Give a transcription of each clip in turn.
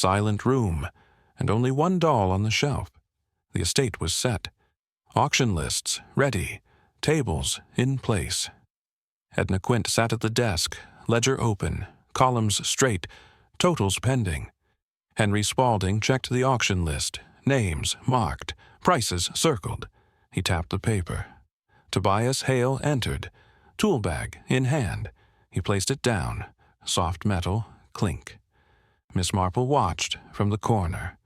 silent room, and only one doll on the shelf. The estate was set. Auction lists ready, tables in place. Edna Quint sat at the desk, ledger open, columns straight, totals pending. Henry Spaulding checked the auction list, names marked, prices circled. He tapped the paper. Tobias Hale entered, tool bag in hand. He placed it down, soft metal, clink. Miss Marple watched from the corner.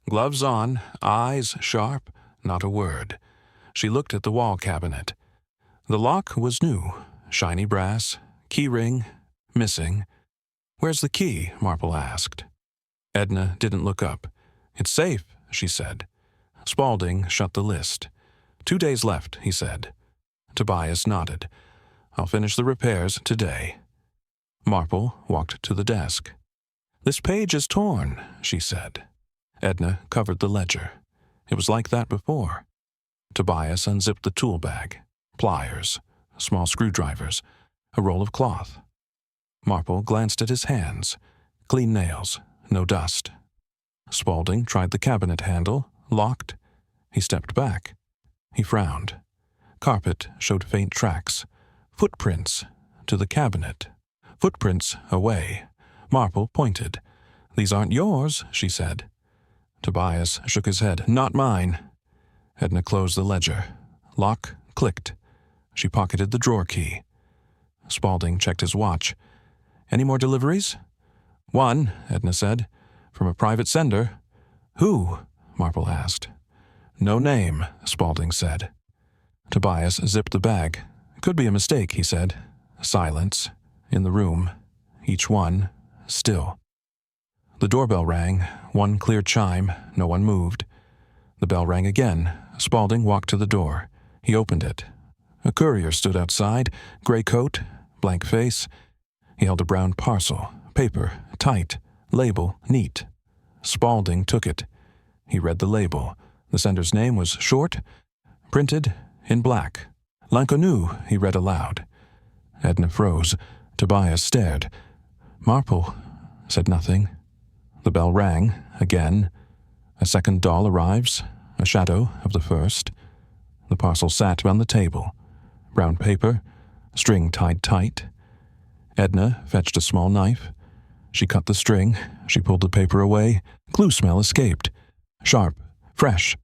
Gloves on, eyes sharp, not a word. She looked at the wall cabinet. The lock was new, shiny brass, key ring, missing. "Where's the key?" Marple asked. Edna didn't look up. "It's safe," she said. Spaulding shut the list. 2 days left, he said. Tobias nodded. "I'll finish the repairs today." Marple walked to the desk. "This page is torn," she said. Edna covered the ledger. It was like that before. Tobias unzipped the tool bag. Pliers, small screwdrivers, a roll of cloth. Marple glanced at his hands. Clean nails, no dust. Spaulding tried the cabinet handle, locked. He stepped back. He frowned. Carpet showed faint tracks. Footprints to the cabinet. Footprints away. Marple pointed. "These aren't yours," she said. Tobias shook his head. "Not mine." Edna closed the ledger. Lock clicked. She pocketed the drawer key. Spaulding checked his watch. "Any more deliveries?" "One," Edna said. "From a private sender." "Who?" Marple asked. "No name," Spaulding said. Tobias zipped the bag. "Could be a mistake," he said. Silence. In the room. Each one. Still. The doorbell rang. One clear chime. No one moved. The bell rang again. Spaulding walked to the door. He opened it. A courier stood outside. Gray coat. Blank face. He held a brown parcel. Paper. Tight. Label. Neat. Spaulding took it. He read the label. The sender's name was short. Printed. In black. "L'inconnu," he read aloud. Edna froze. Tobias stared. Marple said nothing. The bell rang. Again. A second doll arrives. A shadow of the first. The parcel sat on the table. Brown paper. String tied tight. Edna fetched a small knife. She cut the string. She pulled the paper away. Glue smell escaped. Sharp. Fresh.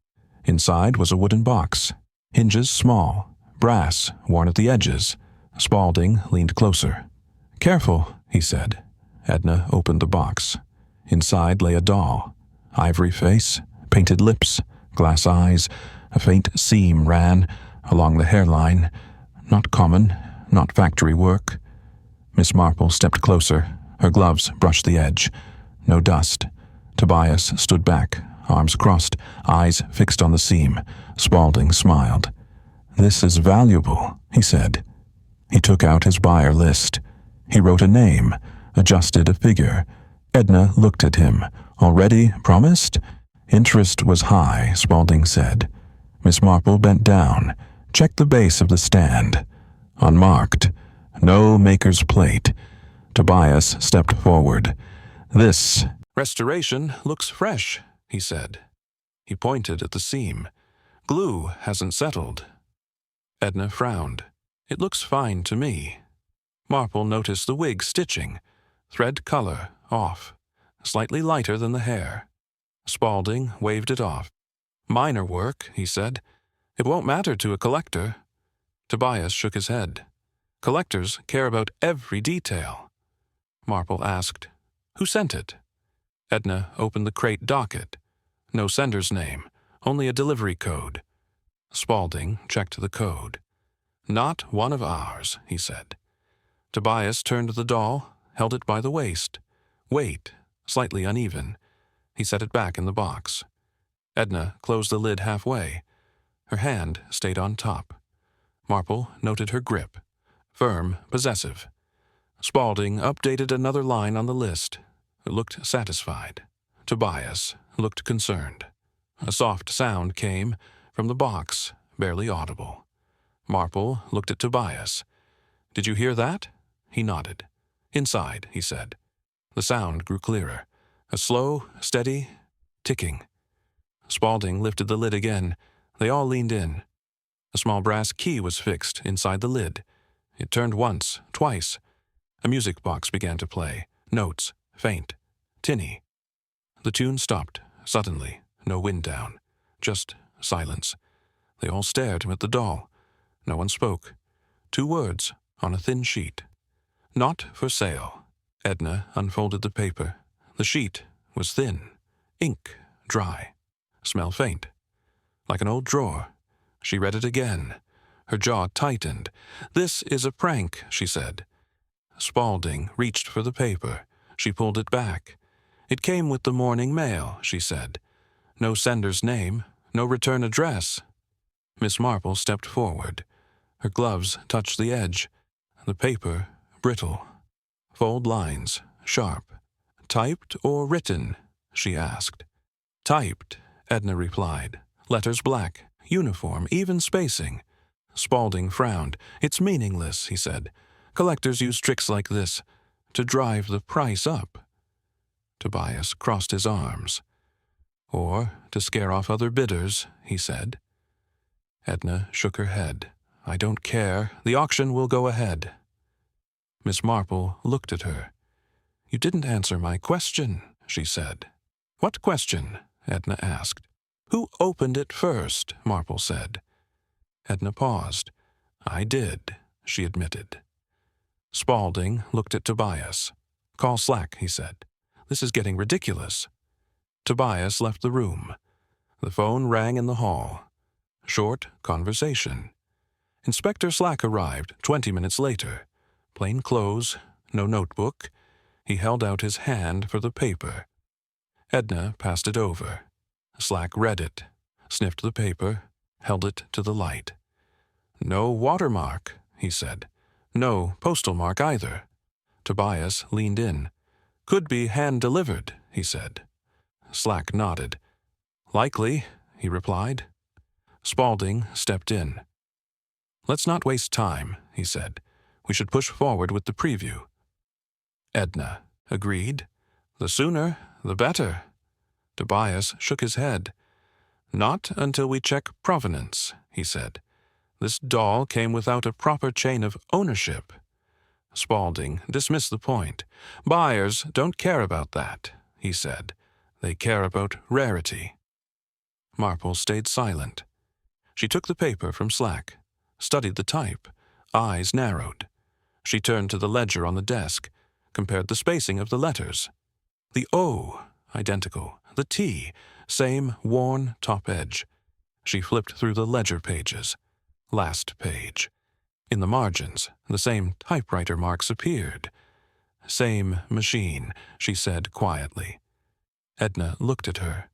Inside was a wooden box. Hinges small. Brass, worn at the edges. Spaulding leaned closer. "Careful," he said. Edna opened the box. Inside lay a doll. Ivory face, painted lips, glass eyes. A faint seam ran along the hairline. Not common, not factory work. Miss Marple stepped closer. Her gloves brushed the edge. No dust. Tobias stood back, arms crossed, eyes fixed on the seam. Spaulding smiled. "This is valuable," he said. He took out his buyer list. He wrote a name, adjusted a figure. Edna looked at him. "Already promised?" Interest was high, Spaulding said. Miss Marple bent down. "Check the base of the stand." Unmarked. No maker's plate. Tobias stepped forward. "This restoration looks fresh," he said. He pointed at the seam. "Glue hasn't settled." Edna frowned. "It looks fine to me." Marple noticed the wig stitching. Thread color off. Slightly lighter than the hair. Spaulding waved it off. "Minor work," he said. "It won't matter to a collector." Tobias shook his head. "Collectors care about every detail." Marple asked, "Who sent it?" Edna opened the crate docket. No sender's name, only a delivery code. Spaulding checked the code. "Not one of ours," he said. Tobias turned the doll, held it by the waist. Weight, slightly uneven. He set it back in the box. Edna closed the lid halfway. Her hand stayed on top. Marple noted her grip. Firm, possessive. Spaulding updated another line on the list. It looked satisfied. Tobias looked concerned. A soft sound came from the box, barely audible. Marple looked at Tobias. "Did you hear that?" He nodded. "Inside," he said. The sound grew clearer. A slow, steady ticking. Spaulding lifted the lid again. They all leaned in. A small brass key was fixed inside the lid. It turned once, twice. A music box began to play. Notes, faint, tinny. The tune stopped, suddenly, no wind down. Just silence. They all stared at the doll. No one spoke. 2 words on a thin sheet. Not for sale. Edna unfolded the paper. The sheet was thin. Ink, dry. Smell faint. Like an old drawer. She read it again. Her jaw tightened. "This is a prank," she said. Spaulding reached for the paper. She pulled it back. "It came with the morning mail," she said. "No sender's name, no return address." Miss Marple stepped forward. Her gloves touched the edge. The paper, brittle. Fold lines, sharp. "Typed or written?" she asked. "Typed," Edna replied. "Letters black, uniform, even spacing." Spaulding frowned. "It's meaningless," he said. "Collectors use tricks like this to drive the price up." Tobias crossed his arms. "Or to scare off other bidders," he said. Edna shook her head. "I don't care. The auction will go ahead." Miss Marple looked at her. "You didn't answer my question," she said. "What question?" Edna asked. "Who opened it first?" Marple said. Edna paused. "I did," she admitted. Spaulding looked at Tobias. "Call Slack," he said. "This is getting ridiculous." Tobias left the room. The phone rang in the hall. Short conversation. Inspector Slack arrived 20 minutes later. Plain clothes, no notebook. He held out his hand for the paper. Edna passed it over. Slack read it, sniffed the paper, held it to the light. "No watermark," he said. "No postal mark either." Tobias leaned in. "Could be hand-delivered," he said. Slack nodded. "Likely," he replied. Spaulding stepped in. "Let's not waste time," he said. "We should push forward with the preview." Edna agreed. "The sooner, the better." Tobias shook his head. "Not until we check provenance," he said. "This doll came without a proper chain of ownership." Spaulding dismissed the point. "Buyers don't care about that," he said. "They care about rarity." Marple stayed silent. She took the paper from Slack, studied the type, eyes narrowed. She turned to the ledger on the desk, compared the spacing of the letters. The O, identical. The T, same worn top edge. She flipped through the ledger pages. Last page. In the margins, the same typewriter marks appeared. "Same machine," she said quietly. Edna looked at her.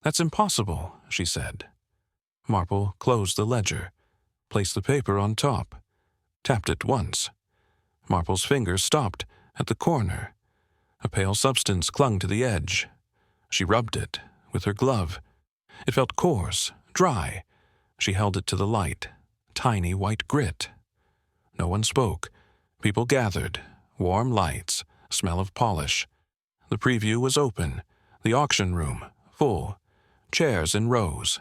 "That's impossible," she said. Marple closed the ledger, placed the paper on top, tapped it once. Marple's fingers stopped at the corner. A pale substance clung to the edge. She rubbed it with her glove. It felt coarse, dry. She held it to the light. Tiny white grit. No one spoke. People gathered. Warm lights. Smell of polish. The preview was open. The auction room, full. Chairs in rows.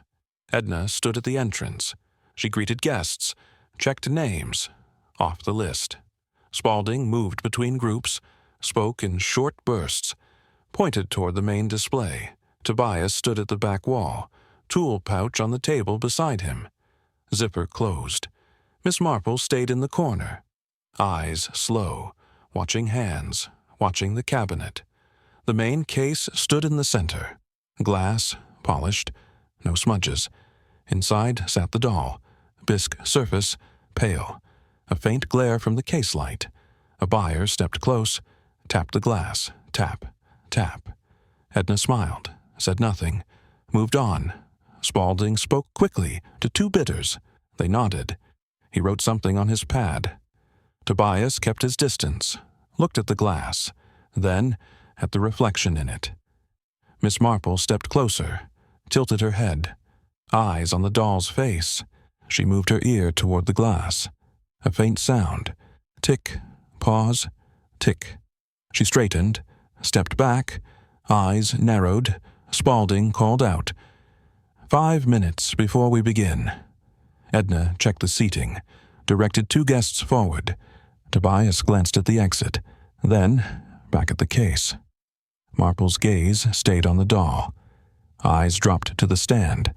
Edna stood at the entrance. She greeted guests. Checked names. Off the list. Spaulding moved between groups. Spoke in short bursts. Pointed toward the main display. Tobias stood at the back wall. Tool pouch on the table beside him. Zipper closed. Miss Marple stayed in the corner. Eyes slow. Watching hands. Watching the cabinet. The main case stood in the center. Glass, polished. No smudges. Inside sat the doll. Bisque surface, pale. A faint glare from the case light. A buyer stepped close. Tapped the glass. Tap. Tap. Edna smiled, said nothing, moved on. Spaulding spoke quickly to 2 bidders. They nodded. He wrote something on his pad. Tobias kept his distance, looked at the glass, then at the reflection in it. Miss Marple stepped closer, tilted her head, eyes on the doll's face. She moved her ear toward the glass. A faint sound. Tick, pause, tick. She straightened, stepped back, Eyes narrowed, Spaulding called out, "5 minutes before we begin." Edna checked the seating, directed 2 guests forward. Tobias glanced at the exit, then back at the case. Marple's gaze stayed on the doll. Eyes dropped to the stand.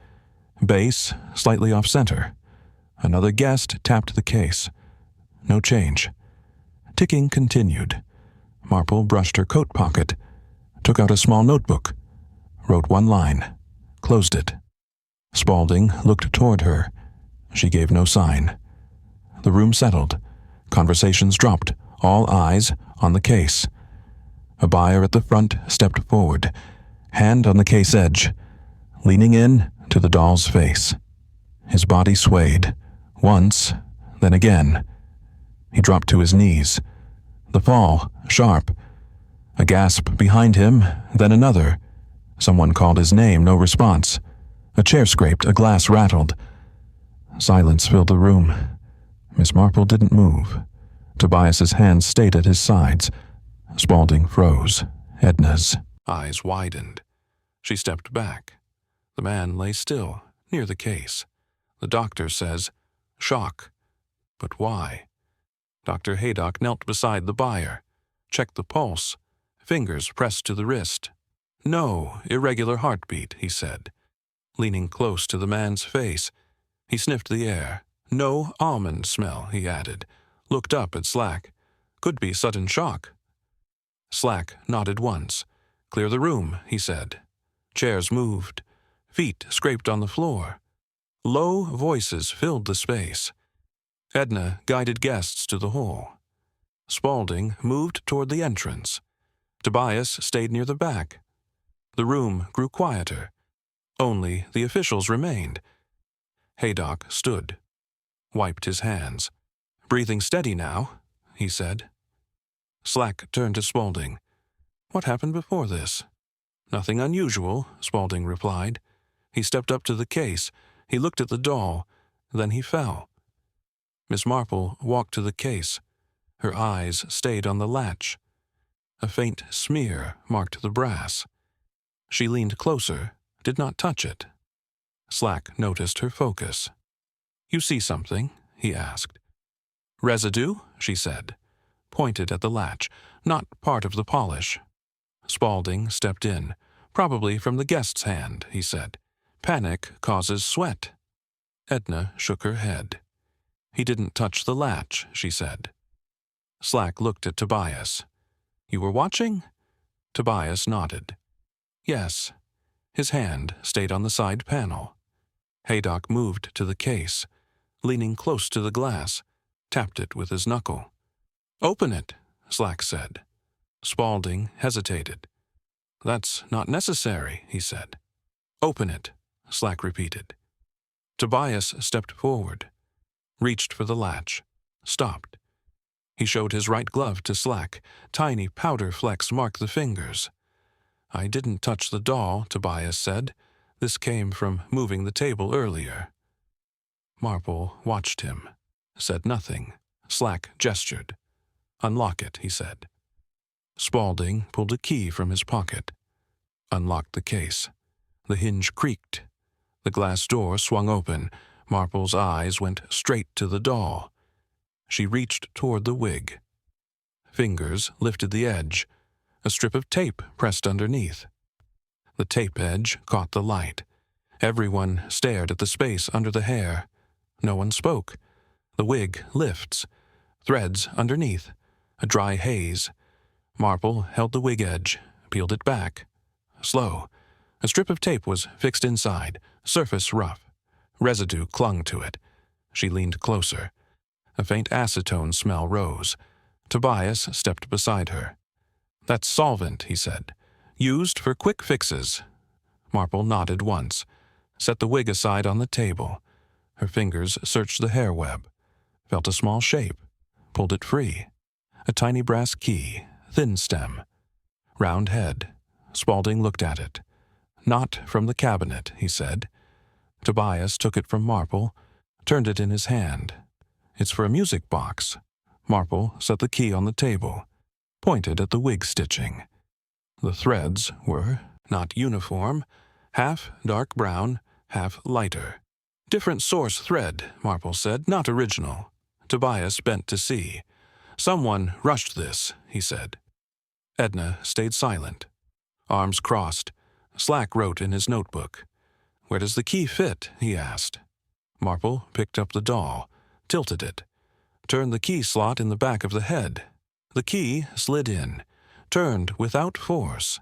Base slightly off-center. Another guest tapped the case. No change. Ticking continued. Marple brushed her coat pocket, took out a small notebook, wrote 1 line, closed it. Spaulding looked toward her. She gave no sign. The room settled. Conversations dropped, all eyes on the case. A buyer at the front stepped forward, hand on the case edge, leaning in to the doll's face. His body swayed, once, then again. He dropped to his knees. The fall, sharp. A gasp behind him, then another. Someone called his name, no response. A chair scraped, a glass rattled. Silence filled the room. Miss Marple didn't move. Tobias's hands stayed at his sides. Spaulding froze. Edna's eyes widened. She stepped back. The man lay still, near the case. The doctor says, "Shock." But why? Dr. Haydock knelt beside the buyer, checked the pulse, fingers pressed to the wrist. "No irregular heartbeat," he said. Leaning close to the man's face, he sniffed the air. "No almond smell," he added. Looked up at Slack. "Could be sudden shock." Slack nodded once. "Clear the room," he said. Chairs moved. Feet scraped on the floor. Low voices filled the space. Edna guided guests to the hall. Spaulding moved toward the entrance. Tobias stayed near the back. The room grew quieter. Only the officials remained. Haydock stood, wiped his hands. "Breathing steady now," he said. Slack turned to Spaulding. "What happened before this?" "Nothing unusual," Spaulding replied. He stepped up to the case. He looked at the doll. Then he fell. Miss Marple walked to the case. Her eyes stayed on the latch. A faint smear marked the brass. She leaned closer, did not touch it. Slack noticed her focus. "You see something?" he asked. "Residue," she said. Pointed at the latch, "Not part of the polish." Spaulding stepped in. "Probably from the guest's hand," he said. "Panic causes sweat." Edna shook her head. "He didn't touch the latch," she said. Slack looked at Tobias. "You were watching?" Tobias nodded. "Yes." His hand stayed on the side panel. Haydock moved to the case, leaning close to the glass, tapped it with his knuckle. "Open it," Slack said. Spaulding hesitated. "That's not necessary," he said. "Open it," Slack repeated. Tobias stepped forward, reached for the latch, stopped. He showed his right glove to Slack. Tiny powder flecks marked the fingers. "I didn't touch the doll," Tobias said. "This came from moving the table earlier." Marple watched him, said nothing. Slack gestured. "Unlock it," he said. Spaulding pulled a key from his pocket, unlocked the case. The hinge creaked. The glass door swung open. Marple's eyes went straight to the doll. She reached toward the wig. Fingers lifted the edge. A strip of tape pressed underneath. The tape edge caught the light. Everyone stared at the space under the hair. No one spoke. The wig lifts. Threads underneath. A dry haze. Marple held the wig edge, peeled it back. Slow. A strip of tape was fixed inside, surface rough. Residue clung to it. She leaned closer. A faint acetone smell rose. Tobias stepped beside her. "That's solvent," he said. "Used for quick fixes." Marple nodded once, set the wig aside on the table. Her fingers searched the hair web, felt a small shape, pulled it free. A tiny brass key, thin stem. Round head. Spaulding looked at it. "Not from the cabinet," he said. Tobias took it from Marple, turned it in his hand. "It's for a music box." Marple set the key on the table, pointed at the wig stitching. The threads were not uniform, half dark brown, half lighter. Different source thread, Marple said, not original. Tobias bent to see. Someone rushed this, he said. Edna stayed silent. Arms crossed. Slack wrote in his notebook. Where does the key fit? He asked. Marple picked up the doll, tilted it, turned the key slot in the back of the head. The key slid in, turned without force.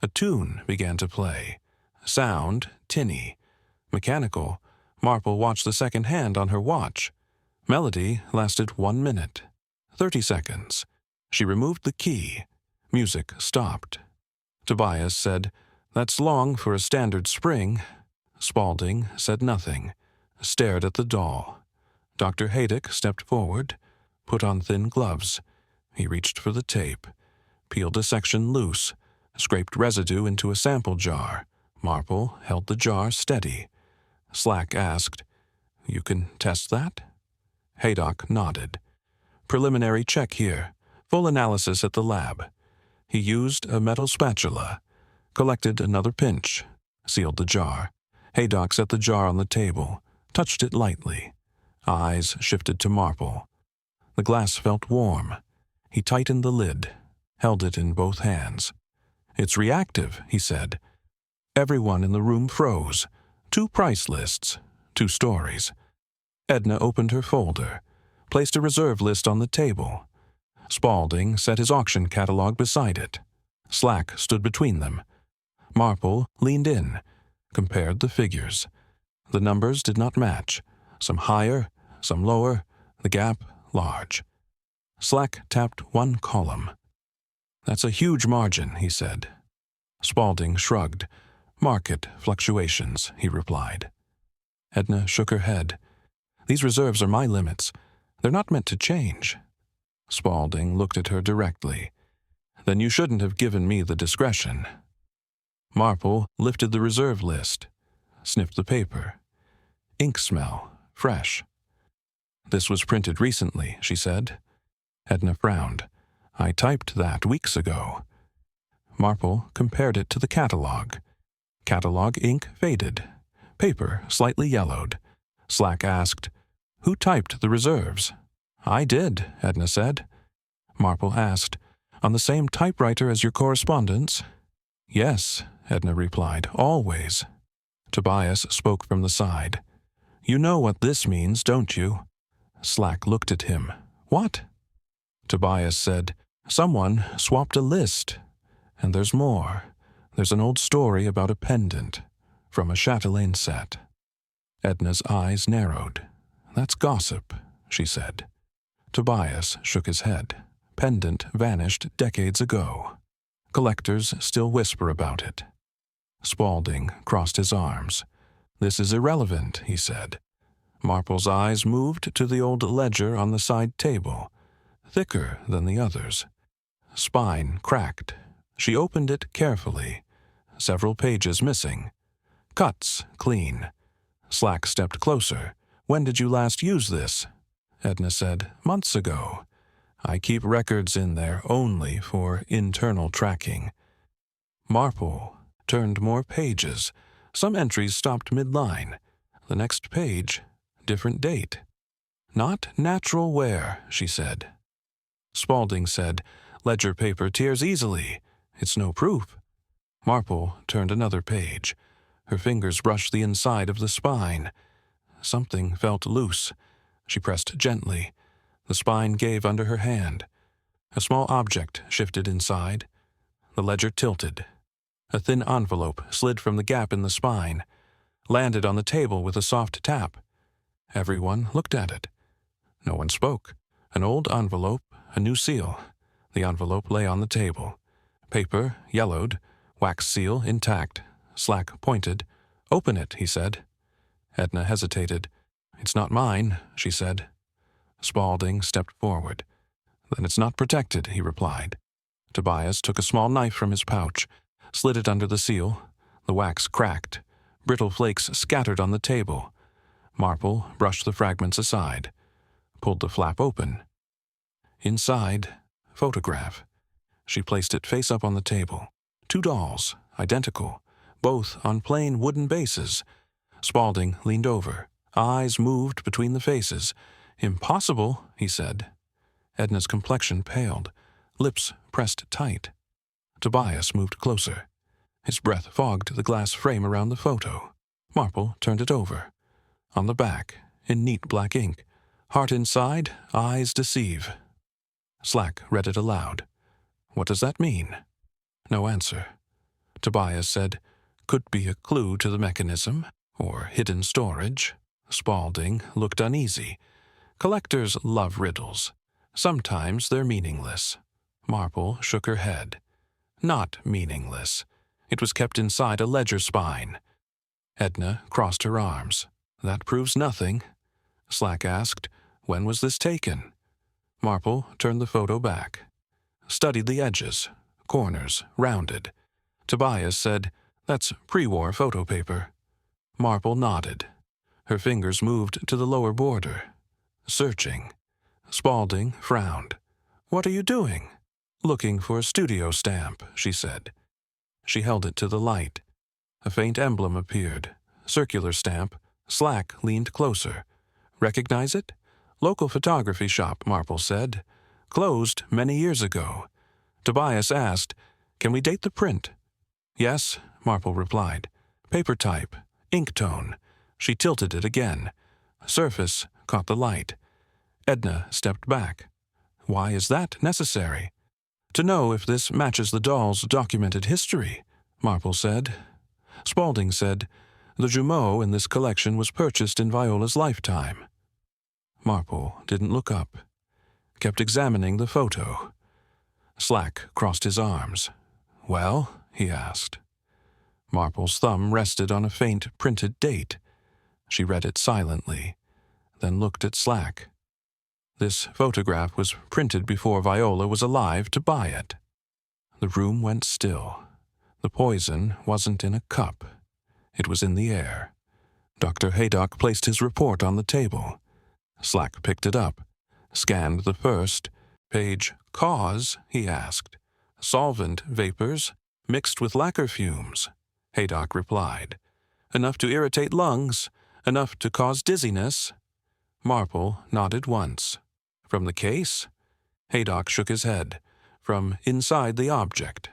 A tune began to play. Sound tinny. Mechanical. Marple watched the second hand on her watch. Melody lasted 1 minute. 30 seconds. She removed the key. Music stopped. Tobias said, "That's long for a standard spring." Spaulding said nothing, stared at the doll. Dr. Haydock stepped forward, put on thin gloves. He reached for the tape, peeled a section loose, scraped residue into a sample jar. Marple held the jar steady. Slack asked, "You can test that?" Haydock nodded. "Preliminary check here. Full analysis at the lab." He used a metal spatula, collected another pinch, sealed the jar. Haydock set the jar on the table, touched it lightly. Eyes shifted to Marple. The glass felt warm. He tightened the lid, held it in both hands. "It's reactive," he said. Everyone in the room froze. 2 price lists, 2 stories. Edna opened her folder, placed a reserve list on the table. Spaulding set his auction catalog beside it. Slack stood between them. Marple leaned in, compared the figures. The numbers did not match, some higher, some lower, the gap large. Slack tapped one column. "That's a huge margin," he said. Spaulding shrugged. "Market fluctuations," he replied. Edna shook her head. "These reserves are my limits. They're not meant to change." Spaulding looked at her directly. "Then you shouldn't have given me the discretion." Marple lifted the reserve list, sniffed the paper. Ink smell, fresh. "This was printed recently," she said. Edna frowned. "I typed that weeks ago." Marple compared it to the catalog. Catalog ink faded. Paper slightly yellowed. Slack asked, "Who typed the reserves?" "I did," Edna said. Marple asked, "On the same typewriter as your correspondence?" "Yes," Edna replied, "always." Tobias spoke from the side. "You know what this means, don't you?" Slack looked at him. "What?" Tobias said, "Someone swapped a list. And there's more. There's an old story about a pendant from a chatelaine set." Edna's eyes narrowed. "That's gossip," she said. Tobias shook his head. "Pendant vanished decades ago. Collectors still whisper about it." Spaulding crossed his arms. "This is irrelevant," he said. Marple's eyes moved to the old ledger on the side table, thicker than the others. Spine cracked. She opened it carefully. Several pages missing. Cuts clean. Slack stepped closer. "When did you last use this?" Edna said, "Months ago. I keep records in there only for internal tracking." Marple turned more pages. Some entries stopped mid-line. The next page, different date. "Not natural wear," she said. Spaulding said, "Ledger paper tears easily. It's no proof." Marple turned another page. Her fingers brushed the inside of the spine. Something felt loose. She pressed gently. The spine gave under her hand. A small object shifted inside. The ledger tilted. A thin envelope slid from the gap in the spine, landed on the table with a soft tap. Everyone looked at it. No one spoke. An old envelope, a new seal. The envelope lay on the table. Paper, yellowed, wax seal intact. Slack pointed. "Open it," he said. Edna hesitated. "It's not mine," she said. Spaulding stepped forward. "Then it's not protected," he replied. Tobias took a small knife from his pouch, slid it under the seal. The wax cracked. Brittle flakes scattered on the table. Marple brushed the fragments aside, pulled the flap open. Inside, photograph. She placed it face up on the table, 2 dolls, identical, both on plain wooden bases. Spaulding leaned over. Eyes moved between the faces. "Impossible," he said. Edna's complexion paled. Lips pressed tight. Tobias moved closer. His breath fogged the glass frame around the photo. Marple turned it over. On the back, in neat black ink, "Heart inside, eyes deceive." Slack read it aloud. "What does that mean?" No answer. Tobias said, "Could be a clue to the mechanism, or hidden storage." Spaulding looked uneasy. "Collectors love riddles. Sometimes they're meaningless." Marple shook her head. "Not meaningless. It was kept inside a ledger spine." Edna crossed her arms. "That proves nothing." Slack asked, "When was this taken?" Marple turned the photo back. Studied the edges, corners, rounded. Tobias said, "That's pre-war photo paper." Marple nodded. Her fingers moved to the lower border. Searching. Spaulding frowned. "What are you doing?" "Looking for a studio stamp," she said. She held it to the light. A faint emblem appeared. Circular stamp. Slack leaned closer. "Recognize it?" "Local photography shop," Marple said. "Closed many years ago." Tobias asked, "Can we date the print?" "Yes," Marple replied. "Paper type. Ink tone." She tilted it again. Surface caught the light. Edna stepped back. "Why is that necessary?" "To know if this matches the doll's documented history," Marple said. Spaulding said, "The jumeau in this collection was purchased in Viola's lifetime." Marple didn't look up. Kept examining the photo. Slack crossed his arms. "Well?" he asked. Marple's thumb rested on a faint printed date. She read it silently, then looked at Slack. This photograph was printed before Viola was alive to buy it. The room went still. The poison wasn't in a cup. It was in the air. Dr. Haydock placed his report on the table. Slack picked it up, scanned the first page. "Cause?" he asked. "Solvent vapors mixed with lacquer fumes," Haydock replied. "Enough to irritate lungs, enough to cause dizziness." Marple nodded once. "From the case?" Haydock shook his head. "From inside the object.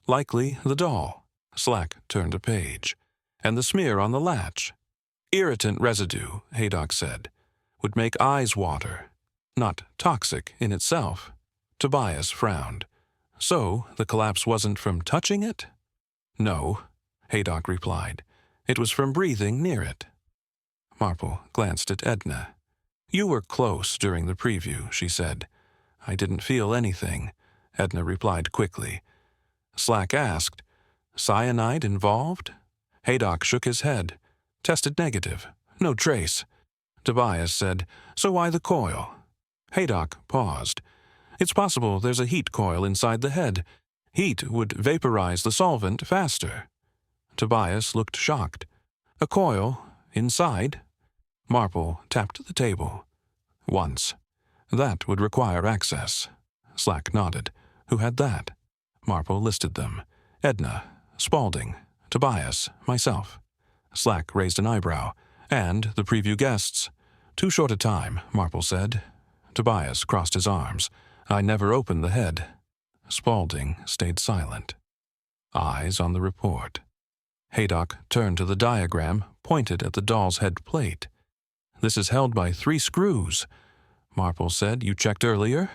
Likely the doll." Slack turned a page. "And the smear on the latch." "Irritant residue," Haydock said. "Would make eyes water. Not toxic in itself." Tobias frowned. "So the collapse wasn't from touching it?" "No," Haydock replied. "It was from breathing near it." Marple glanced at Edna. "You were close during the preview," she said. "I didn't feel anything," Edna replied quickly. Slack asked, "Cyanide involved?" Haydock shook his head. "Tested negative. No trace." Tobias said, "So why the coil?" Haydock paused. "It's possible there's a heat coil inside the head. Heat would vaporize the solvent faster." Tobias looked shocked. "A coil? Inside?" Marple tapped the table. "Once. That would require access." Slack nodded. "Who had that?" Marple listed them. "Edna, Spaulding, Tobias, myself." Slack raised an eyebrow. "And the preview guests." "Too short a time," Marple said. Tobias crossed his arms. "I never opened the head." Spaulding stayed silent. Eyes on the report. Haydock turned to the diagram, pointed at the doll's head plate. "This is held by 3 screws." Marple said, "You checked earlier?"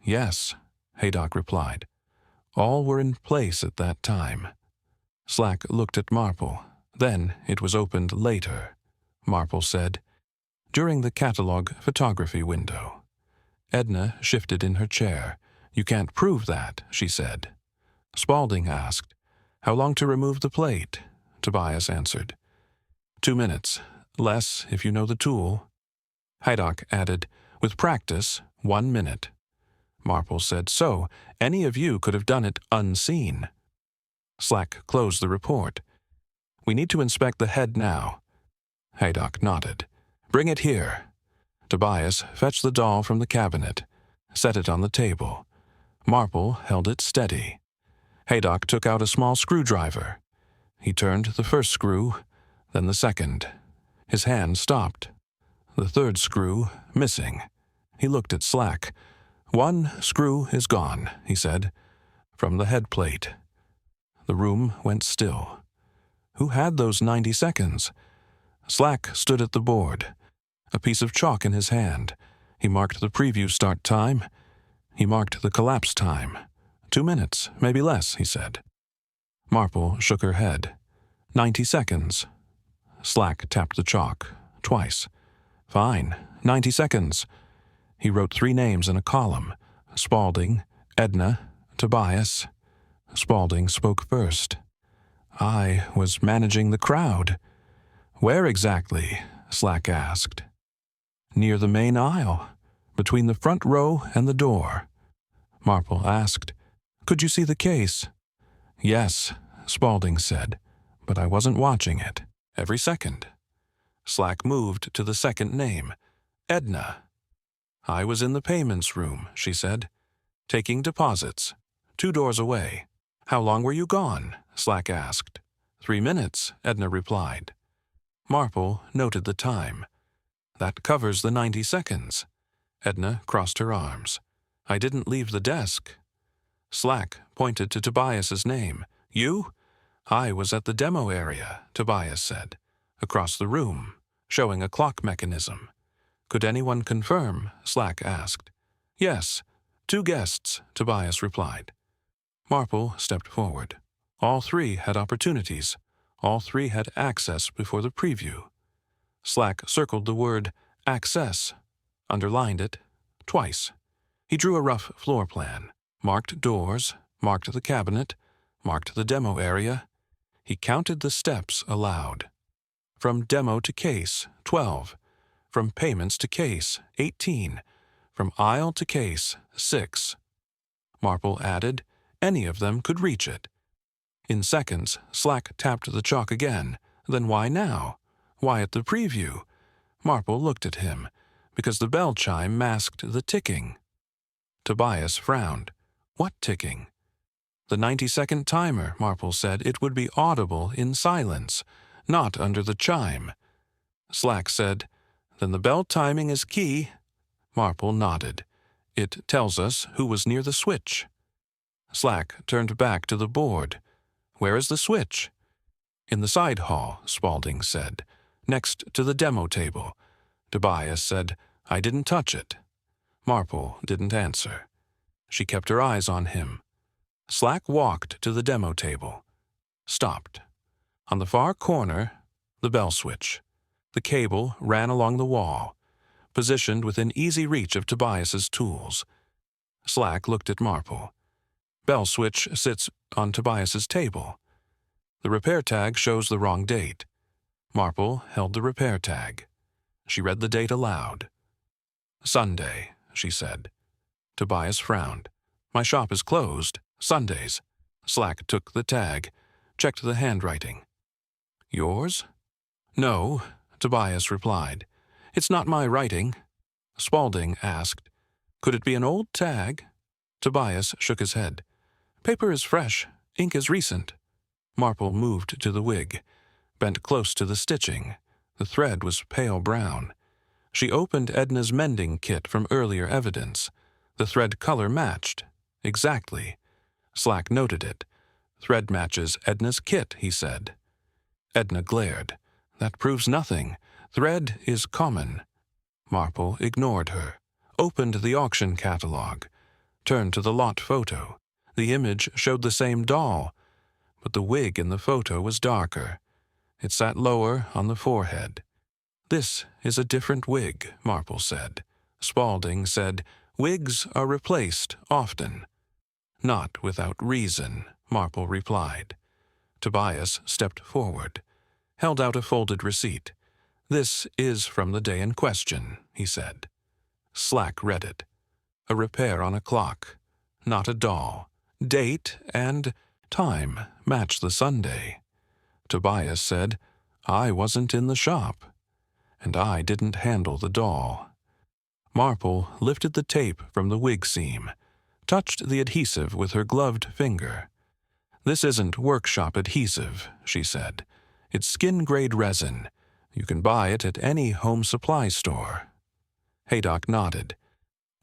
"Yes," Haydock replied. "All were in place at that time." Slack looked at Marple. "Then it was opened later," Marple said. "During the catalog photography window." Edna shifted in her chair. "You can't prove that," she said. Spaulding asked, "How long to remove the plate?" Tobias answered, 2 minutes. Less if you know the tool." Haydock added, "With practice, 1 minute." Marple said, "So, any of you could have done it unseen." Slack closed the report. "We need to inspect the head now." Haydock nodded. "Bring it here." Tobias fetched the doll from the cabinet, set it on the table. Marple held it steady. Haydock took out a small screwdriver. He turned the first screw, then the second. His hand stopped. The third screw missing. He looked at Slack. "One screw is gone," he said, "from the head plate." The room went still. Who had those 90 seconds? Slack stood at the board, a piece of chalk in his hand. He marked the preview start time. He marked the collapse time. 2 minutes, maybe less, he said. Marple shook her head. 90 seconds. Slack tapped the chalk, twice. "Fine, 90 seconds." He wrote 3 names in a column: Spaulding, Edna, Tobias. Spaulding spoke first. "I was managing the crowd." "Where exactly?" Slack asked. "Near the main aisle, between the front row and the door." Marple asked, "Could you see the case?" "Yes," Spaulding said, "but I wasn't watching it. Every second." Slack moved to the second name, Edna. "I was in the payments room," she said, "taking deposits, 2 doors away." "How long were you gone?" Slack asked. 3 minutes, Edna replied. Marple noted the time. "That covers the 90 seconds. Edna crossed her arms. "I didn't leave the desk." Slack pointed to Tobias's name. "You?" "I was at the demo area," Tobias said, "across the room, showing a clock mechanism." "Could anyone confirm?" Slack asked. "Yes, 2 guests," Tobias replied. Marple stepped forward. All 3 had opportunities. All 3 had access before the preview. Slack circled the word access, underlined it, twice. He drew a rough floor plan, marked doors, marked the cabinet, marked the demo area. He counted the steps aloud. From demo to case, 12. From payments to case, 18. From aisle to case, 6. Marple added, any of them could reach it. In seconds, Slack tapped the chalk again. Then why now? Why at the preview? Marple looked at him, because the bell chime masked the ticking. Tobias frowned. What ticking? The 90-second timer, Marple said. It would be audible in silence, not under the chime. Slack said, then the bell timing is key. Marple nodded. It tells us who was near the switch. Slack turned back to the board. Where is the switch? In the side hall, Spaulding said, next to the demo table. Tobias said, I didn't touch it. Marple didn't answer. She kept her eyes on him. Slack walked to the demo table. Stopped. On the far corner, the bell switch. The cable ran along the wall, positioned within easy reach of Tobias's tools. Slack looked at Marple. Bell switch sits on Tobias's table. The repair tag shows the wrong date. Marple held the repair tag. She read the date aloud. Sunday, she said. Tobias frowned. My shop is closed. Sundays. Slack took the tag, checked the handwriting. Yours? No, Tobias replied. It's not my writing. Spaulding asked, could it be an old tag? Tobias shook his head. Paper is fresh, ink is recent. Marple moved to the wig, bent close to the stitching. The thread was pale brown. She opened Edna's mending kit from earlier evidence. The thread color matched. Exactly. Slack noted it. Thread matches Edna's kit, he said. Edna glared. That proves nothing. Thread is common. Marple ignored her, opened the auction catalog, turned to the lot photo. The image showed the same doll, but the wig in the photo was darker. It sat lower on the forehead. This is a different wig, Marple said. Spaulding said, wigs are replaced often. Not without reason, Marple replied. Tobias stepped forward, held out a folded receipt. This is from the day in question, he said. Slack read it. A repair on a clock, not a doll. Date and time match the Sunday. Tobias said, I wasn't in the shop, and I didn't handle the doll. Marple lifted the tape from the wig seam, touched the adhesive with her gloved finger. "This isn't workshop adhesive," she said. "It's skin-grade resin. You can buy it at any home supply store." Haydock nodded.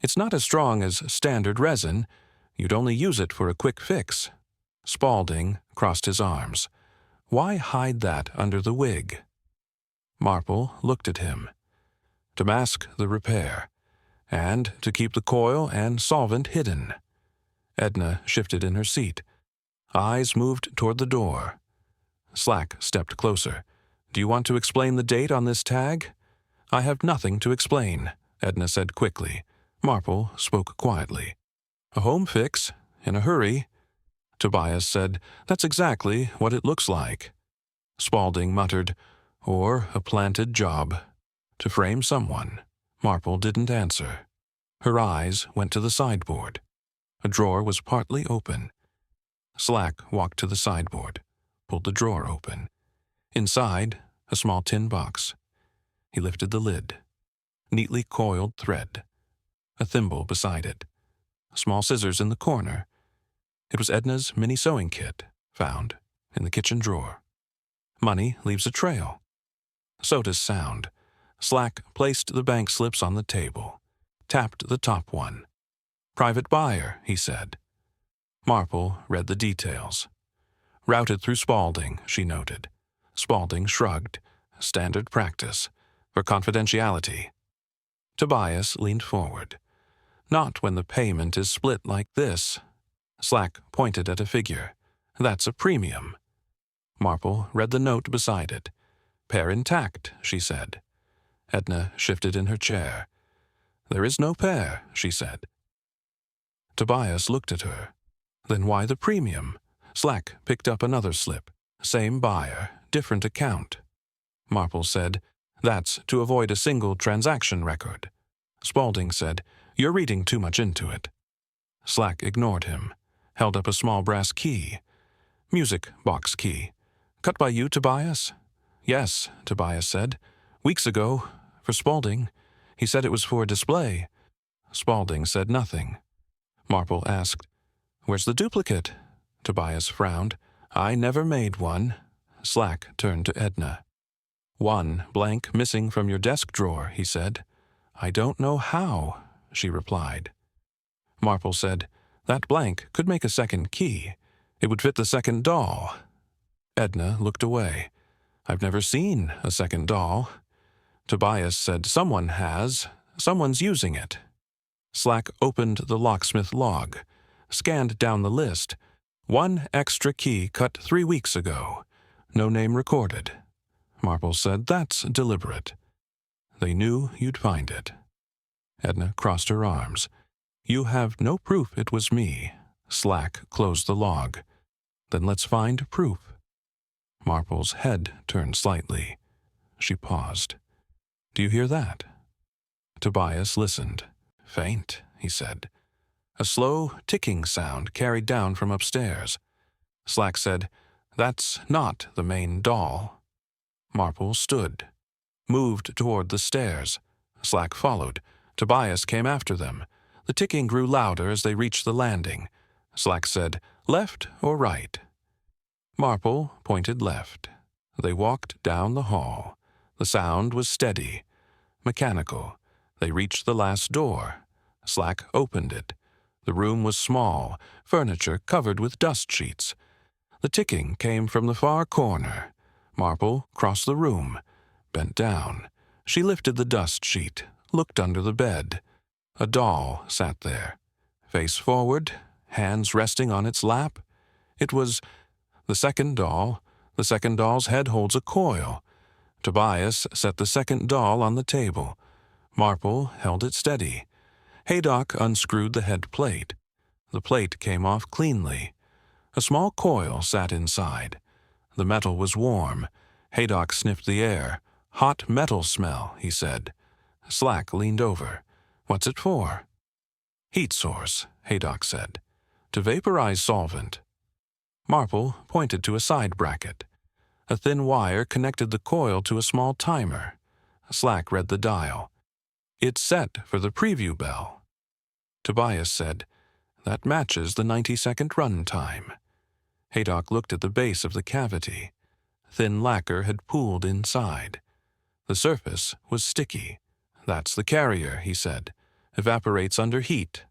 "It's not as strong as standard resin. You'd only use it for a quick fix." Spaulding crossed his arms. "Why hide that under the wig?" Marple looked at him. "To mask the repair, and to keep the coil and solvent hidden." Edna shifted in her seat. Eyes moved toward the door. Slack stepped closer. "Do you want to explain the date on this tag?" "I have nothing to explain," Edna said quickly. Marple spoke quietly. "A home fix, in a hurry." Tobias said, "That's exactly what it looks like." Spaulding muttered, "Or a planted job. To frame someone." Marple didn't answer. Her eyes went to the sideboard. A drawer was partly open. Slack walked to the sideboard, pulled the drawer open. Inside, a small tin box. He lifted the lid. Neatly coiled thread. A thimble beside it. Small scissors in the corner. It was Edna's mini sewing kit, found in the kitchen drawer. Money leaves a trail. So does sound. Slack placed the bank slips on the table, tapped the top one. "Private buyer," he said. Marple read the details. "Routed through Spaulding," she noted. Spaulding shrugged. "Standard practice. For confidentiality." Tobias leaned forward. "Not when the payment is split like this." Slack pointed at a figure. "That's a premium." Marple read the note beside it. "Pair intact," she said. Edna shifted in her chair. "There is no pair," she said. Tobias looked at her. "Then why the premium?" Slack picked up another slip. "Same buyer, different account." Marple said, "That's to avoid a single transaction record." Spaulding said, "You're reading too much into it." Slack ignored him, held up a small brass key. "Music box key. Cut by you, Tobias?" "Yes," Tobias said. "Weeks ago, for Spaulding. He said it was for a display." Spaulding said nothing. Marple asked, "Where's the duplicate?" Tobias frowned. "I never made one." Slack turned to Edna. "One blank missing from your desk drawer," he said. "I don't know how," she replied. Marple said, "That blank could make a second key. It would fit the second doll." Edna looked away. "I've never seen a second doll." Tobias said, "Someone has. Someone's using it." Slack opened the locksmith log, scanned down the list. "One extra key cut 3 weeks ago. No name recorded." Marple said, "That's deliberate. They knew you'd find it." Edna crossed her arms. "You have no proof it was me." Slack closed the log. "Then let's find proof." Marple's head turned slightly. She paused. "Do you hear that?" Tobias listened. "Faint," he said. A slow, ticking sound carried down from upstairs. Slack said, "That's not the main doll." Marple stood, moved toward the stairs. Slack followed. Tobias came after them. The ticking grew louder as they reached the landing. Slack said, "Left or right?" Marple pointed left. They walked down the hall. The sound was steady, mechanical. They reached the last door. Slack opened it. The room was small, furniture covered with dust sheets. The ticking came from the far corner. Marple crossed the room, bent down. She lifted the dust sheet, looked under the bed. A doll sat there, face forward, hands resting on its lap. It was the second doll. The second doll's head holds a coil. Tobias set the second doll on the table. Marple held it steady. Haydock unscrewed the head plate. The plate came off cleanly. A small coil sat inside. The metal was warm. Haydock sniffed the air. "Hot metal smell," he said. Slack leaned over. "What's it for?" "Heat source," Haydock said. "To vaporize solvent." Marple pointed to a side bracket. A thin wire connected the coil to a small timer. Slack read the dial. "It's set for the preview bell." Tobias said, "That matches the 90-second run time." Haydock looked at the base of the cavity. Thin lacquer had pooled inside. The surface was sticky. "That's the carrier," he said. "Evaporates under heat."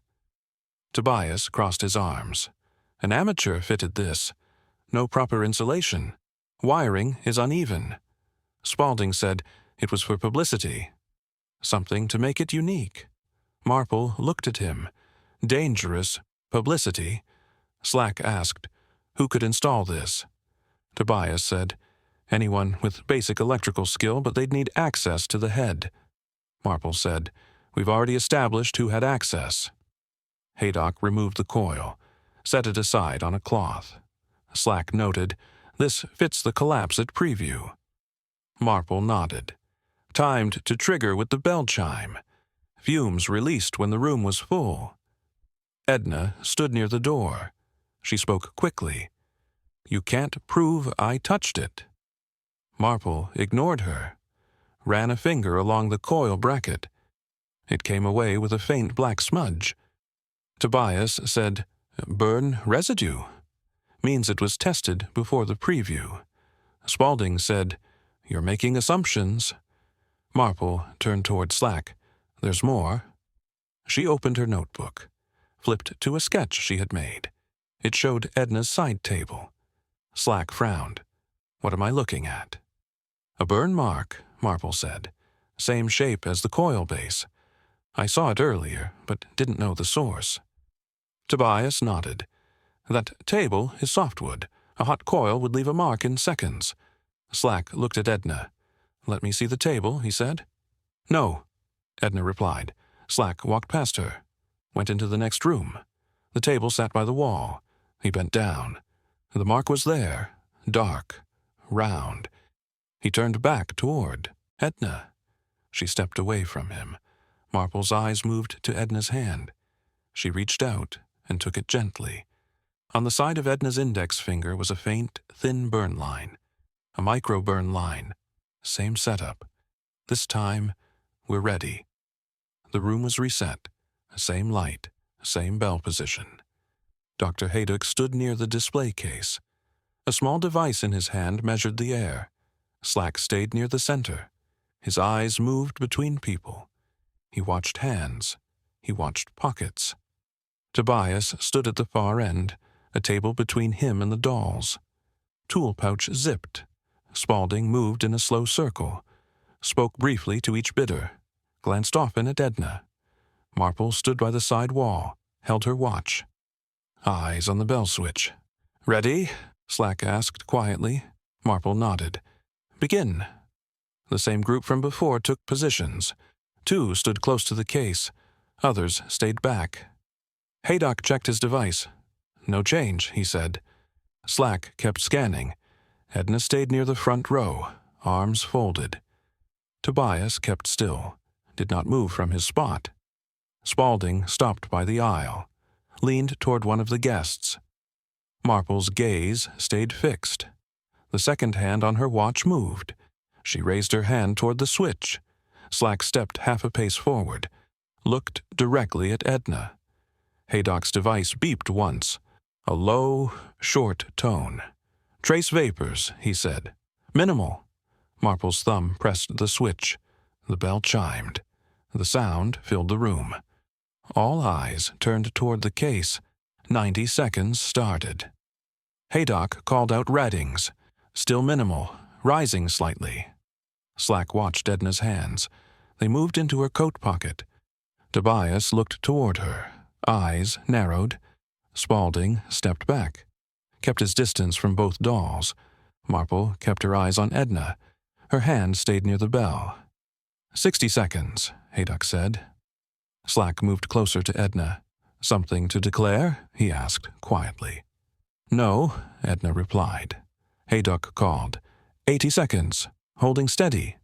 Tobias crossed his arms. "An amateur fitted this. No proper insulation. Wiring is uneven." Spaulding said it was for publicity. Something to make it unique. Marple looked at him. "Dangerous publicity?" Slack asked, "Who could install this?" Tobias said, "Anyone with basic electrical skill, but they'd need access to the head." Marple said, "We've already established who had access." Haydock removed the coil, set it aside on a cloth. Slack noted, "This fits the collapse at preview." Marple nodded. "Timed to trigger with the bell chime. Fumes released when the room was full." Edna stood near the door. She spoke quickly. "You can't prove I touched it." Marple ignored her, ran a finger along the coil bracket. It came away with a faint black smudge. Tobias said, "Burn residue. Means it was tested before the preview." Spaulding said, "You're making assumptions." Marple turned toward Slack. "There's more." She opened her notebook, flipped to a sketch she had made. It showed Edna's side table. Slack frowned. "What am I looking at?" "A burn mark," Marple said. "Same shape as the coil base. I saw it earlier, but didn't know the source." Tobias nodded. "That table is softwood. A hot coil would leave a mark in seconds." Slack looked at Edna. "Let me see the table," he said. "No," Edna replied. Slack walked past her, went into the next room. The table sat by the wall. He bent down. The mark was there, dark, round. He turned back toward Edna. She stepped away from him. Marple's eyes moved to Edna's hand. She reached out and took it gently. On the side of Edna's index finger was a faint, thin burn line. A micro burn line. Same setup. This time, we're ready. The room was reset. Same light, same bell position. Dr. Haydock stood near the display case. A small device in his hand measured the air. Slack stayed near the center. His eyes moved between people. He watched hands. He watched pockets. Tobias stood at the far end, a table between him and the dolls. Tool pouch zipped. Spaulding moved in a slow circle, spoke briefly to each bidder, glanced often at Edna. Marple stood by the side wall, held her watch. Eyes on the bell switch. "Ready?" Slack asked quietly. Marple nodded. "Begin." The same group from before took positions. 2 stood close to the case. Others stayed back. Haydock checked his device. "No change," he said. Slack kept scanning. Edna stayed near the front row, arms folded. Tobias kept still, did not move from his spot. Spaulding stopped by the aisle, leaned toward one of the guests. Marple's gaze stayed fixed. The second hand on her watch moved. She raised her hand toward the switch. Slack stepped half a pace forward, looked directly at Edna. Haydock's device beeped once, a low, short tone. "Trace vapors," he said. "Minimal." Marple's thumb pressed the switch. The bell chimed. The sound filled the room. All eyes turned toward the case. 90 seconds started. Haydock called out ratings. Still minimal, rising slightly. Slack watched Edna's hands. They moved into her coat pocket. Tobias looked toward her, eyes narrowed. Spaulding stepped back, kept his distance from both dolls. Marple kept her eyes on Edna. Her hand stayed near the bell. 60 seconds, Haydock said. Slack moved closer to Edna. "Something to declare?" he asked quietly. "No," Edna replied. Haydock called. 80 seconds, holding steady.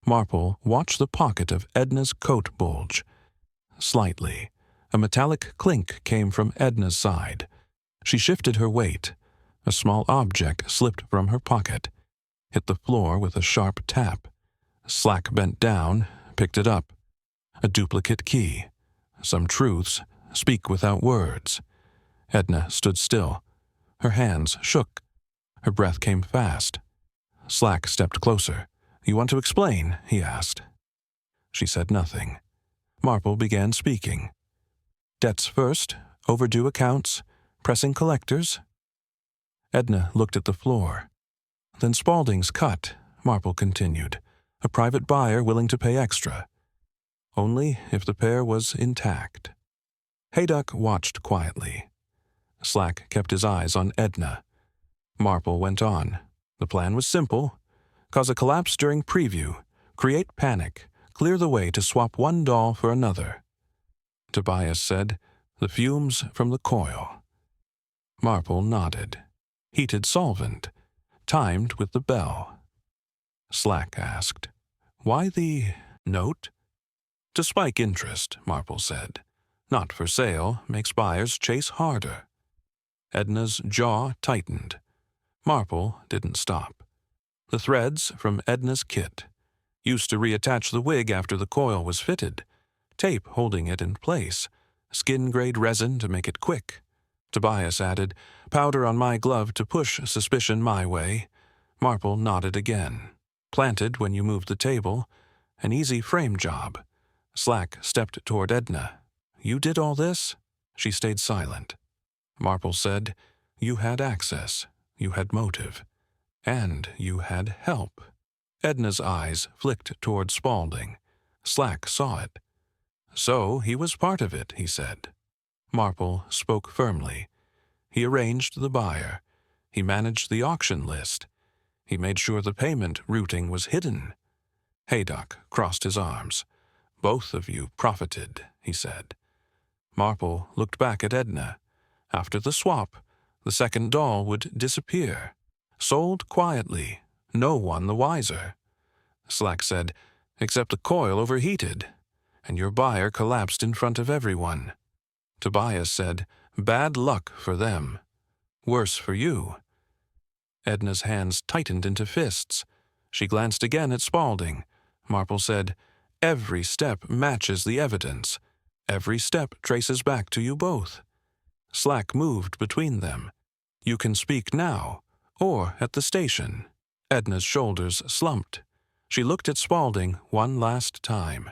Marple watched the pocket of Edna's coat bulge. Slightly, a metallic clink came from Edna's side. She shifted her weight. A small object slipped from her pocket, hit the floor with a sharp tap. Slack bent down, picked it up. A duplicate key. Some truths speak without words. Edna stood still. Her hands shook. Her breath came fast. Slack stepped closer. "You want to explain?" he asked. She said nothing. Marple began speaking. "Debts first, overdue accounts, pressing collectors." Edna looked at the floor. "Then Spaulding's cut," Marple continued. "A private buyer willing to pay extra. Only if the pair was intact." Haydock watched quietly. Slack kept his eyes on Edna. Marple went on. The plan was simple. Cause a collapse during preview. Create panic. Clear the way to swap one doll for another. Tobias said, "The fumes from the coil." Marple nodded. "Heated solvent. Timed with the bell." Slack asked, "Why the note?" "To spike interest," Marple said. "Not for sale, makes buyers chase harder." Edna's jaw tightened. Marple didn't stop. The threads from Edna's kit. Used to reattach the wig after the coil was fitted. Tape holding it in place. Skin-grade resin to make it quick. Tobias added, "Powder on my glove to push suspicion my way." Marple nodded again. "Planted when you moved the table. An easy frame job." Slack stepped toward Edna. "You did all this?" She stayed silent. Marple said, "You had access. You had motive. And you had help." Edna's eyes flicked toward Spaulding. Slack saw it. "So he was part of it," he said. Marple spoke firmly. "He arranged the buyer. He managed the auction list. He made sure the payment routing was hidden." Haydock crossed his arms. "Both of you profited," he said. Marple looked back at Edna. After the swap, the second doll would disappear. Sold quietly, no one the wiser. Slack said, "Except the coil overheated, and your buyer collapsed in front of everyone." Tobias said, "Bad luck for them. Worse for you." Edna's hands tightened into fists. She glanced again at Spaulding. Marple said, "Every step matches the evidence. Every step traces back to you both." Slack moved between them. "You can speak now, or at the station." Edna's shoulders slumped. She looked at Spaulding one last time.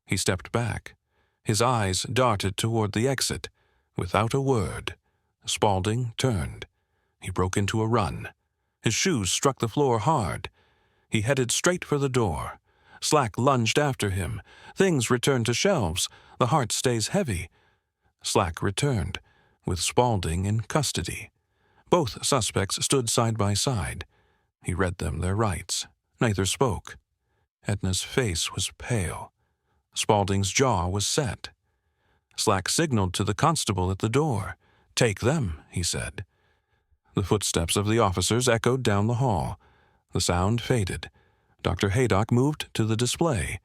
He stepped back. His eyes darted toward the exit. Without a word, Spaulding turned. He broke into a run. His shoes struck the floor hard. He headed straight for the door. Slack lunged after him. Things returned to shelves. The heart stays heavy. Slack returned, with Spaulding in custody. Both suspects stood side by side. He read them their rights. Neither spoke. Edna's face was pale. Spaulding's jaw was set. Slack signaled to the constable at the door. "Take them," he said. The footsteps of the officers echoed down the hall. The sound faded. Dr. Haydock moved to the display.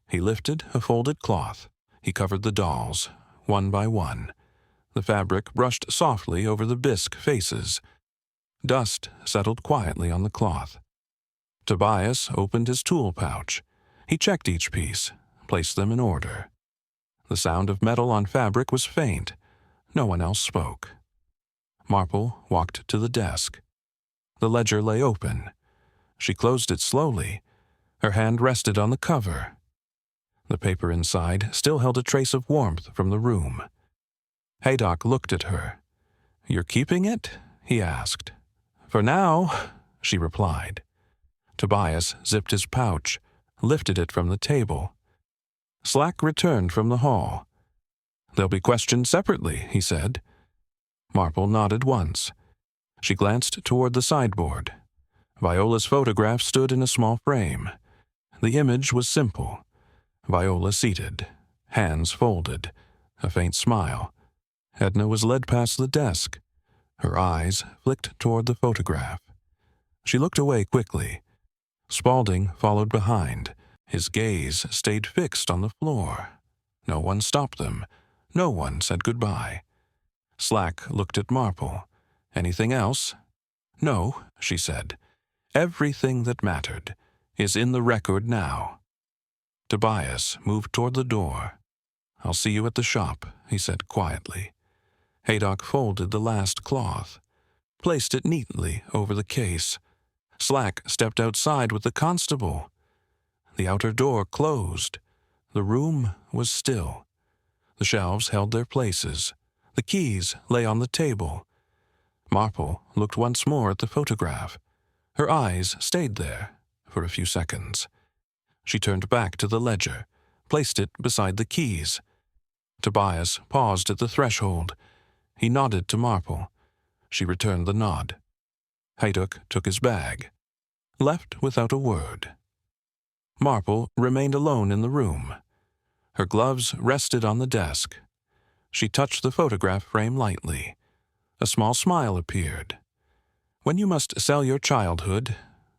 He lifted a folded cloth. He covered the dolls, one by one. The fabric brushed softly over the bisque faces. Dust settled quietly on the cloth. Tobias opened his tool pouch. He checked each piece, placed them in order. The sound of metal on fabric was faint. No one else spoke. Marple walked to the desk. The ledger lay open. She closed it slowly. Her hand rested on the cover. The paper inside still held a trace of warmth from the room. Haydock looked at her. "You're keeping it?" he asked. "For now," she replied. Tobias zipped his pouch, lifted it from the table. Slack returned from the hall. "They'll be questioned separately," he said. Marple nodded once. She glanced toward the sideboard. Viola's photograph stood in a small frame. The image was simple. Viola seated, hands folded, a faint smile. Edna was led past the desk. Her eyes flicked toward the photograph. She looked away quickly. Spaulding followed behind. His gaze stayed fixed on the floor. No one stopped them. No one said goodbye. Slack looked at Marple. "Anything else?" "No," she said. "Everything that mattered is in the record now." Tobias moved toward the door. "I'll see you at the shop," he said quietly. Haydock folded the last cloth. placed it neatly over the case. Slack stepped outside with the constable. The outer door closed. The room was still. The shelves held their places. The keys lay on the table. Marple looked once more at the photograph. Her eyes stayed there for a few seconds. She turned back to the ledger, placed it beside the keys. Tobias paused at the threshold. He nodded to Marple. She returned the nod. Hayduk took his bag, left without a word. Marple remained alone in the room. Her gloves rested on the desk. She touched the photograph frame lightly. A small smile appeared. "When you must sell your childhood,"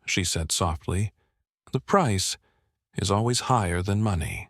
she said softly, "the price is always higher than money."